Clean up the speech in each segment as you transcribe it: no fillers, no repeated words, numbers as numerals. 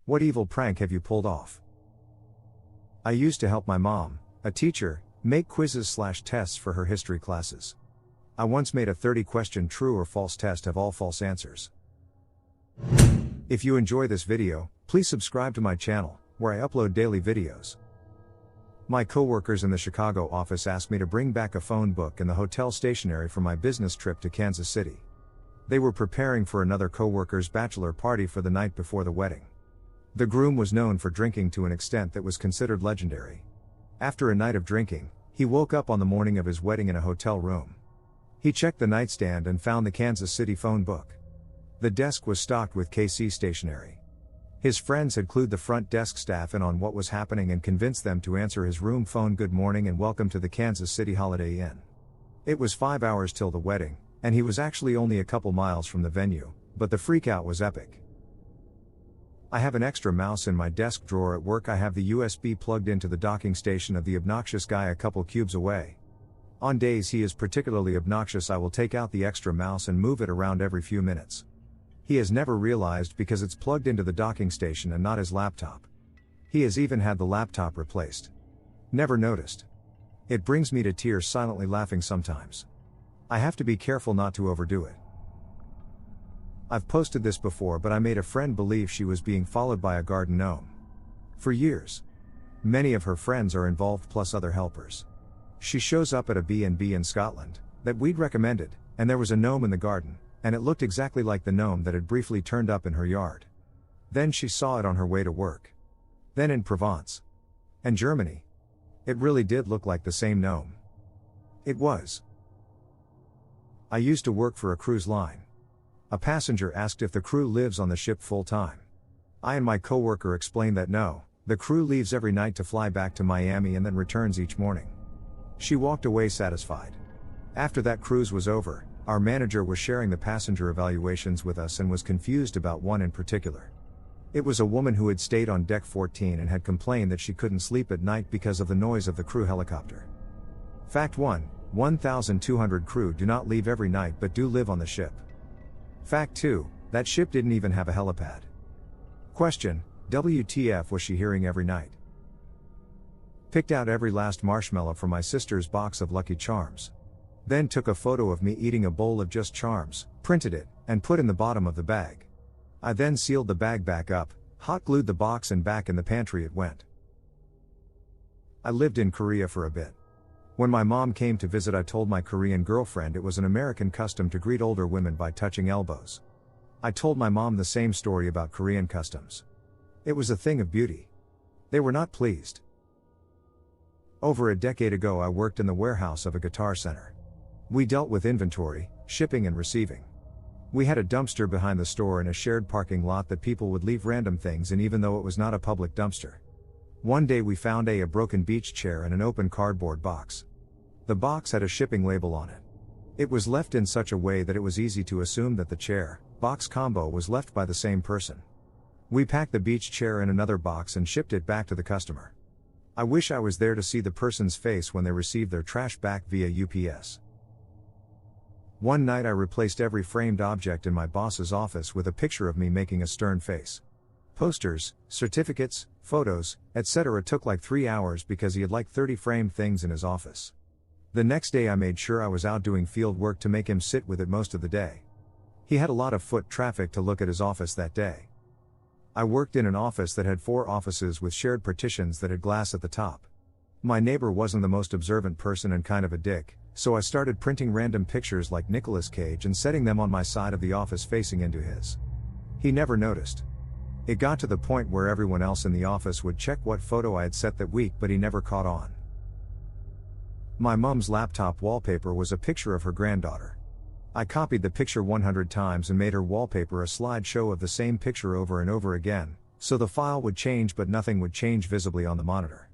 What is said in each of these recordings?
What evil prank have you pulled off? I used to help my mom, a teacher, make quizzes/tests for her history classes. I once made a 30-question true or false test have all false answers. If you enjoy this video, please subscribe to my channel, where I upload daily videos. My coworkers in the Chicago office asked me to bring back a phone book and the hotel stationery for my business trip to Kansas City. They were preparing for another coworker's bachelor party for the night before the wedding. The groom was known for drinking to an extent that was considered legendary. After a night of drinking, he woke up on the morning of his wedding in a hotel room. He checked the nightstand and found the Kansas City phone book. The desk was stocked with KC stationery. His friends had clued the front desk staff in on what was happening and convinced them to answer his room phone "Good morning and welcome to the Kansas City Holiday Inn." It was 5 hours till the wedding, and he was actually only a couple miles from the venue, but the freakout was epic. I have an extra mouse in my desk drawer at work. I have the USB plugged into the docking station of the obnoxious guy a couple cubes away. On days he is particularly obnoxious, I will take out the extra mouse and move it around every few minutes. He has never realized because it's plugged into the docking station and not his laptop. He has even had the laptop replaced. Never noticed. It brings me to tears, silently laughing sometimes. I have to be careful not to overdo it. I've posted this before, but I made a friend believe she was being followed by a garden gnome. For years. Many of her friends are involved plus other helpers. She shows up at a B&B in Scotland that we'd recommended, and there was a gnome in the garden, and it looked exactly like the gnome that had briefly turned up in her yard. Then she saw it on her way to work. Then in Provence. And Germany. It really did look like the same gnome. It was. I used to work for a cruise line. A passenger asked if the crew lives on the ship full time. I and my coworker explained that no, the crew leaves every night to fly back to Miami and then returns each morning. She walked away satisfied. After that cruise was over, our manager was sharing the passenger evaluations with us and was confused about one in particular. It was a woman who had stayed on deck 14 and had complained that she couldn't sleep at night because of the noise of the crew helicopter. Fact 1, 1,200 crew do not leave every night but do live on the ship. Fact 2, that ship didn't even have a helipad. Question, WTF was she hearing every night? Picked out every last marshmallow from my sister's box of Lucky Charms. Then took a photo of me eating a bowl of just Charms, printed it, and put in the bottom of the bag. I then sealed the bag back up, hot glued the box, and back in the pantry it went. I lived in Korea for a bit. When my mom came to visit, I told my Korean girlfriend it was an American custom to greet older women by touching elbows. I told my mom the same story about Korean customs. It was a thing of beauty. They were not pleased. Over a decade ago, I worked in the warehouse of a guitar center. We dealt with inventory, shipping and receiving. We had a dumpster behind the store in a shared parking lot that people would leave random things in, even though it was not a public dumpster. One day we found a broken beach chair and an open cardboard box. The box had a shipping label on it. It was left in such a way that it was easy to assume that the chair-box combo was left by the same person. We packed the beach chair in another box and shipped it back to the customer. I wish I was there to see the person's face when they received their trash back via UPS. One night I replaced every framed object in my boss's office with a picture of me making a stern face. Posters, certificates, photos, etc. took like 3 hours because he had like 30 framed things in his office. The next day I made sure I was out doing field work to make him sit with it most of the day. He had a lot of foot traffic to look at his office that day. I worked in an office that had 4 offices with shared partitions that had glass at the top. My neighbor wasn't the most observant person and kind of a dick, so I started printing random pictures like Nicolas Cage and setting them on my side of the office facing into his. He never noticed. It got to the point where everyone else in the office would check what photo I had set that week, but he never caught on. My mom's laptop wallpaper was a picture of her granddaughter. I copied the picture 100 times and made her wallpaper a slideshow of the same picture over and over again, so the file would change but nothing would change visibly on the monitor.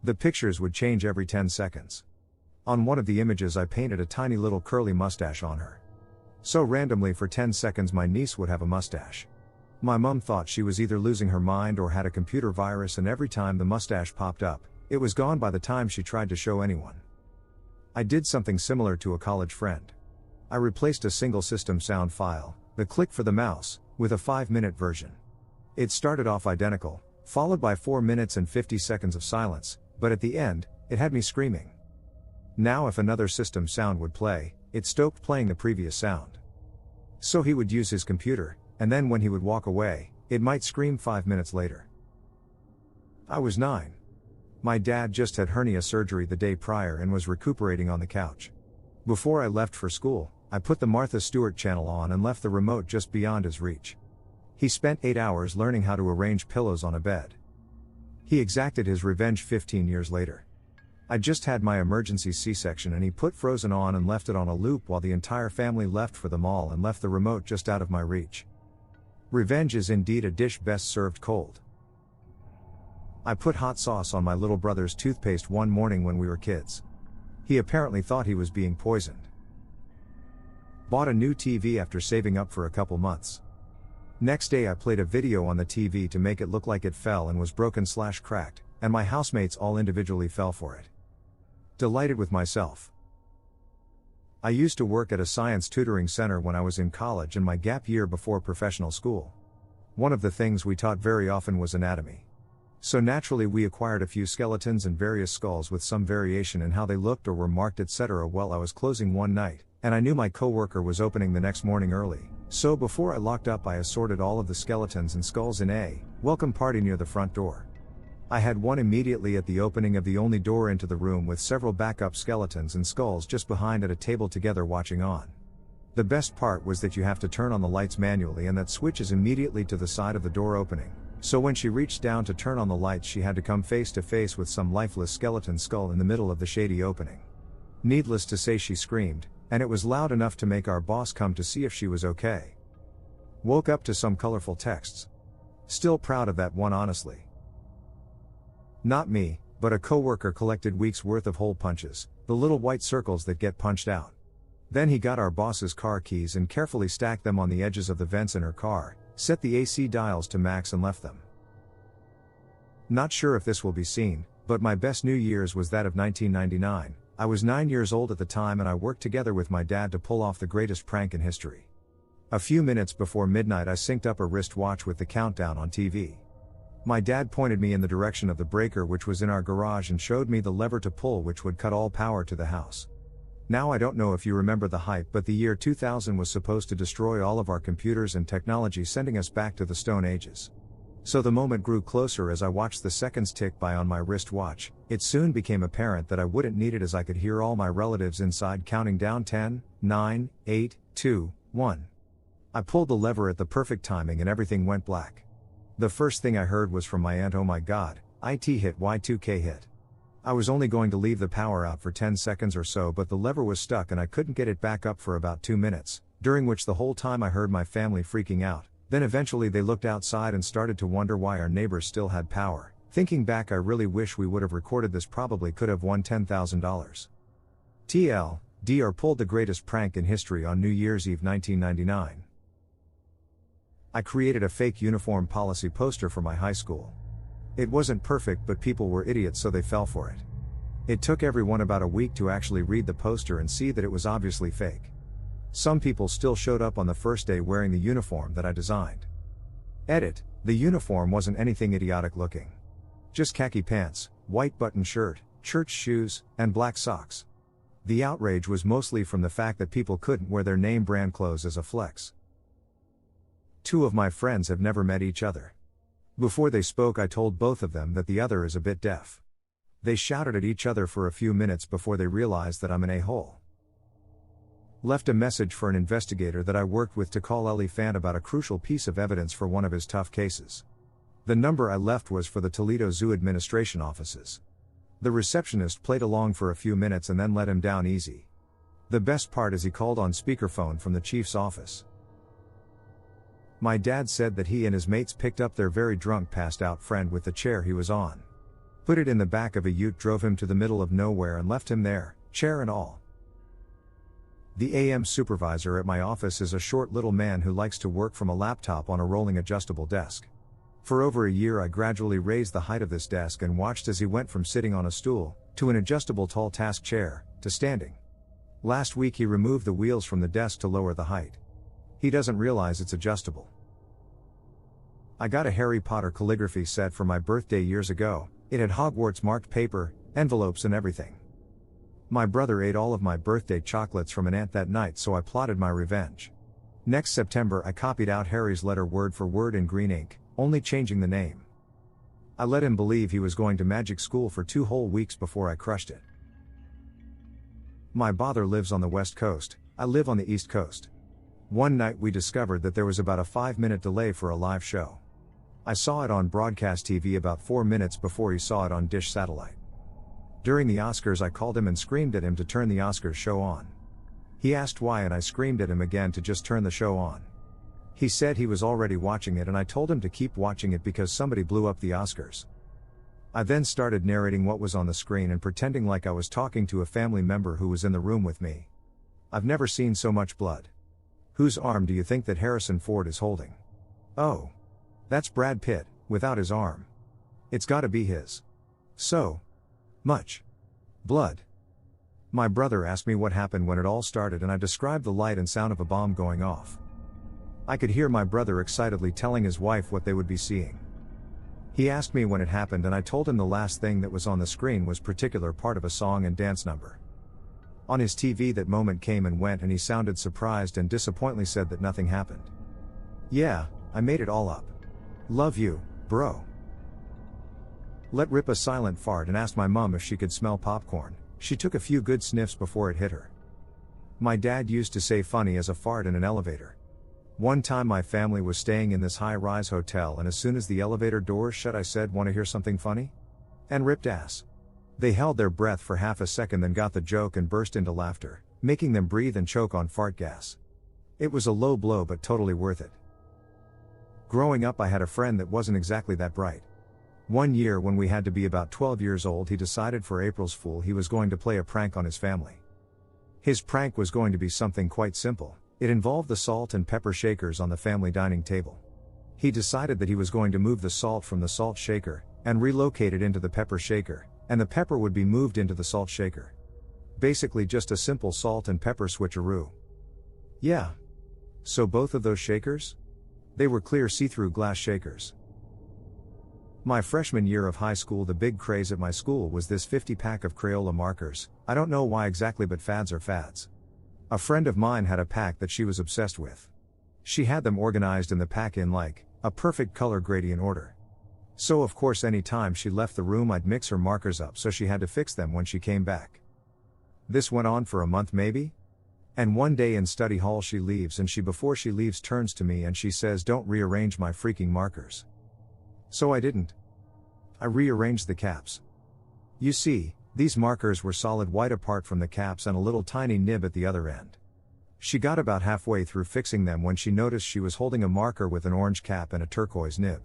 The pictures would change every 10 seconds. On one of the images I painted a tiny little curly mustache on her. So randomly for 10 seconds my niece would have a mustache. My mom thought she was either losing her mind or had a computer virus, and every time the mustache popped up, it was gone by the time she tried to show anyone. I did something similar to a college friend. I replaced a single system sound file, the click for the mouse, with a 5-minute version. It started off identical, followed by 4 minutes and 50 seconds of silence, but at the end, it had me screaming. Now if another system sound would play, it stopped playing the previous sound. So he would use his computer, and then when he would walk away, it might scream 5 minutes later. I was 9. My dad just had hernia surgery the day prior and was recuperating on the couch. Before I left for school, I put the Martha Stewart channel on and left the remote just beyond his reach. He spent 8 hours learning how to arrange pillows on a bed. He exacted his revenge 15 years later. I just had my emergency C-section and he put Frozen on and left it on a loop while the entire family left for the mall and left the remote just out of my reach. Revenge is indeed a dish best served cold. I put hot sauce on my little brother's toothpaste one morning when we were kids. He apparently thought he was being poisoned. Bought a new TV after saving up for a couple months. Next day I played a video on the TV to make it look like it fell and was broken/cracked, and my housemates all individually fell for it. Delighted with myself. I used to work at a science tutoring center when I was in college and my gap year before professional school. One of the things we taught very often was anatomy. So naturally we acquired a few skeletons and various skulls with some variation in how they looked or were marked, etc. Well, I was closing one night, and I knew my coworker was opening the next morning early, so before I locked up I assorted all of the skeletons and skulls in a welcome party near the front door. I had one immediately at the opening of the only door into the room with several backup skeletons and skulls just behind at a table together watching on. The best part was that you have to turn on the lights manually and that switch is immediately to the side of the door opening. So when she reached down to turn on the lights she had to come face to face with some lifeless skeleton skull in the middle of the shady opening. Needless to say she screamed, and it was loud enough to make our boss come to see if she was okay. Woke up to some colorful texts. Still proud of that one honestly. Not me, but a coworker collected weeks worth of hole punches, the little white circles that get punched out. Then he got our boss's car keys and carefully stacked them on the edges of the vents in her car, set the AC dials to max and left them. Not sure if this will be seen, but my best New Year's was that of 1999. I was 9 years old at the time and I worked together with my dad to pull off the greatest prank in history. A few minutes before midnight I synced up a wristwatch with the countdown on TV. My dad pointed me in the direction of the breaker which was in our garage and showed me the lever to pull which would cut all power to the house. Now I don't know if you remember the hype, but the year 2000 was supposed to destroy all of our computers and technology, sending us back to the Stone Ages. So the moment grew closer as I watched the seconds tick by on my wristwatch. It soon became apparent that I wouldn't need it as I could hear all my relatives inside counting down 10, 9, 8, 2, 1. I pulled the lever at the perfect timing and everything went black. The first thing I heard was from my aunt, "Oh my god, IT hit, Y2K hit." I was only going to leave the power out for 10 seconds or so, but the lever was stuck and I couldn't get it back up for about 2 minutes, during which the whole time I heard my family freaking out. Then eventually they looked outside and started to wonder why our neighbors still had power. Thinking back, I really wish we would have recorded this, probably could have won $10,000. DR pulled the greatest prank in history on New Year's Eve 1999. I created a fake uniform policy poster for my high school. It wasn't perfect, but people were idiots so they fell for it. It took everyone about a week to actually read the poster and see that it was obviously fake. Some people still showed up on the first day wearing the uniform that I designed. Edit: the uniform wasn't anything idiotic looking. Just khaki pants, white button shirt, church shoes, and black socks. The outrage was mostly from the fact that people couldn't wear their name brand clothes as a flex. 2 of my friends have never met each other. Before they spoke I told both of them that the other is a bit deaf. They shouted at each other for a few minutes before they realized that I'm an a-hole. Left a message for an investigator that I worked with to call Elephant about a crucial piece of evidence for one of his tough cases. The number I left was for the Toledo Zoo administration offices. The receptionist played along for a few minutes and then let him down easy. The best part is he called on speakerphone from the chief's office. My dad said that he and his mates picked up their very drunk, passed out friend with the chair he was on. Put it in the back of a ute, drove him to the middle of nowhere and left him there, chair and all. The AM supervisor at my office is a short little man who likes to work from a laptop on a rolling adjustable desk. For over a year I gradually raised the height of this desk and watched as he went from sitting on a stool, to an adjustable tall task chair, to standing. Last week he removed the wheels from the desk to lower the height. He doesn't realize it's adjustable. I got a Harry Potter calligraphy set for my birthday years ago. It had Hogwarts marked paper, envelopes and everything. My brother ate all of my birthday chocolates from an ant that night, so I plotted my revenge. Next September I copied out Harry's letter word for word in green ink, only changing the name. I let him believe he was going to magic school for 2 whole weeks before I crushed it. My father lives on the West Coast, I live on the East Coast. One night we discovered that there was about a 5-minute delay for a live show. I saw it on broadcast TV about 4 minutes before he saw it on Dish Satellite. During the Oscars I called him and screamed at him to turn the Oscars show on. He asked why and I screamed at him again to just turn the show on. He said he was already watching it and I told him to keep watching it because somebody blew up the Oscars. I then started narrating what was on the screen and pretending like I was talking to a family member who was in the room with me. I've never seen so much blood. Whose arm do you think that Harrison Ford is holding? Oh. That's Brad Pitt, without his arm. It's gotta be his. So much blood. My brother asked me what happened when it all started and I described the light and sound of a bomb going off. I could hear my brother excitedly telling his wife what they would be seeing. He asked me when it happened and I told him the last thing that was on the screen was particular part of a song and dance number. On his TV that moment came and went and he sounded surprised and disappointedly said that nothing happened. Yeah, I made it all up. Love you, bro. Let rip a silent fart and asked my mom if she could smell popcorn. She took a few good sniffs before it hit her. My dad used to say funny as a fart in an elevator. One time my family was staying in this high-rise hotel and as soon as the elevator doors shut I said, "Want to hear something funny?" And ripped ass. They held their breath for half a second then got the joke and burst into laughter, making them breathe and choke on fart gas. It was a low blow but totally worth it. Growing up I had a friend that wasn't exactly that bright. One year when we had to be about 12 years old he decided for April's Fool he was going to play a prank on his family. His prank was going to be something quite simple. It involved the salt and pepper shakers on the family dining table. He decided that he was going to move the salt from the salt shaker and relocate it into the pepper shaker, and the pepper would be moved into the salt shaker. Basically just a simple salt and pepper switcheroo. Yeah. So both of those shakers? They were clear see-through glass shakers. My freshman year of high school the big craze at my school was this 50-pack of Crayola markers. I don't know why exactly but fads are fads. A friend of mine had a pack that she was obsessed with. She had them organized in the pack in like a perfect color gradient order. So of course any time she left the room I'd mix her markers up so she had to fix them when she came back. This went on for a month maybe? And one day in study hall she leaves and before she leaves turns to me and she says, "Don't rearrange my freaking markers." So I didn't. I rearranged the caps. You see, these markers were solid white apart from the caps and a little tiny nib at the other end. She got about halfway through fixing them when she noticed she was holding a marker with an orange cap and a turquoise nib.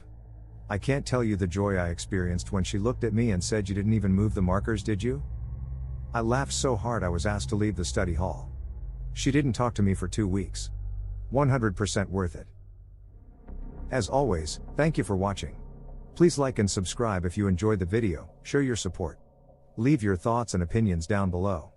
I can't tell you the joy I experienced when she looked at me and said, "You didn't even move the markers, did you?" I laughed so hard I was asked to leave the study hall. She didn't talk to me for 2 weeks. 100% worth it. As always, thank you for watching. Please like and subscribe if you enjoyed the video, show your support. Leave your thoughts and opinions down below.